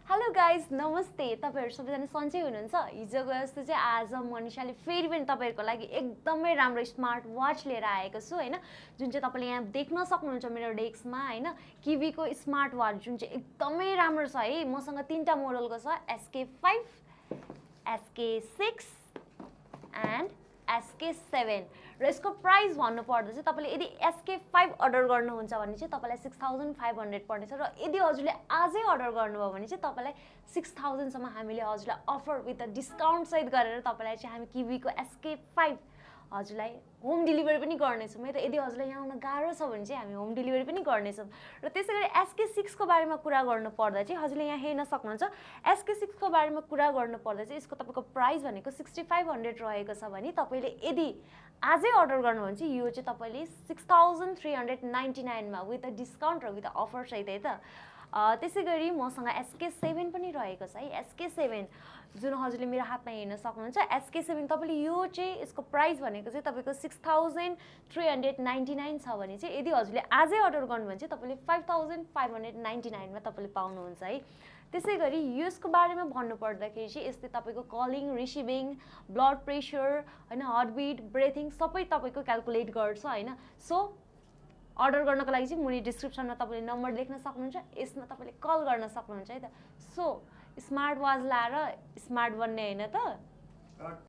hello guys नमस्ते तपाईहरु सबैजना सन्चै हुनुहुन्छ हिजोको जस्तो चाहिँ आज मनिषाले फेरि पनि तपाईहरुको लागि एकदमै राम्रो स्मार्ट वाच लिएर आएको छु हैन जुन चाहिँ तपाईले यहाँ देख्न सक्नुहुन्छ मेरो डेस्कमा हैन किवी को स्मार्ट वाच जुन चाहिँ एकदमै राम्रो छ है मसँग तीनटा मोडलको छ SK5 SK6 एन्ड SK7 र यसको प्राइस भन्नु पर्दा चाहिँ तपाईले यदि SK5 अर्डर गर्नुहुन्छ भने चाहिँ तपाईलाई 6500 पर्नेछ र यदि हजुरले आजै अर्डर गर्नुभयो भने चाहिँ तपाईलाई 6000 सम्म हामीले हजुरलाई अफर विथ अ डिस्काउन्ट सहित गरेर तपाईलाई चाहिँ हामी किवी को SK5 हजुरलाई होम डेलिभरी पनि गर्नेछौँ है त यदि हजुरलाई यहाँ आउन गाह्रो छ भने चाहिँ हामी होम डेलिभरी पनि गर्नेछौँ र त्यसैगरी SK6 को बारेमा कुरा गर्नु पर्दा चाहिँ हजुरले यहाँ हेर्न सक्नुहुन्छ SK6 को बारेमा कुरा गर्नु पर्दा चाहिँ यसको तपाईको प्राइस भनेको 6500 रहेको छ भने तपाईले यदि आजै अर्डर गर्नु भने चाहिँ यो चाहिँ तपाईले 6399 मा विथ अ डिस्काउन्ट र विथ अ अफर सहित है त त्यसैगरी मसँग SK7 पनि रहेको छ है SK7 जुन हजुरले मेरो हातमा हेर्न सक्नुहुन्छ SK7 तपाईले यो चाहिँ यसको प्राइस भनेको चाहिँ तपाईको 6399 छ भने चाहिँ यदि हजुरले आजै अर्डर गर्नु भने चाहिँ तपाईले 5599 मा तपाईले पाउनुहुन्छ है त्यसैगरी यसको बारेमा भन्नु पर्दाखेरि चाहिँ यसले तपाईको कलिङ रिसिभिङ ब्लड प्रेसर हैन हार्टबिट ब्रेथिङ सबै तपाईको क्याल्कुलेट गर्छ हैन सो अर्डर गर्नको लागि चाहिँ मुनि डिस्क्रिप्सनमा तपाईले नम्बर लेख्न सक्नुहुन्छ यसमा तपाईले कल गर्न सक्नुहुन्छ है त सो स्मार्ट वाच लाएर स्मार्ट बन्ने हैन त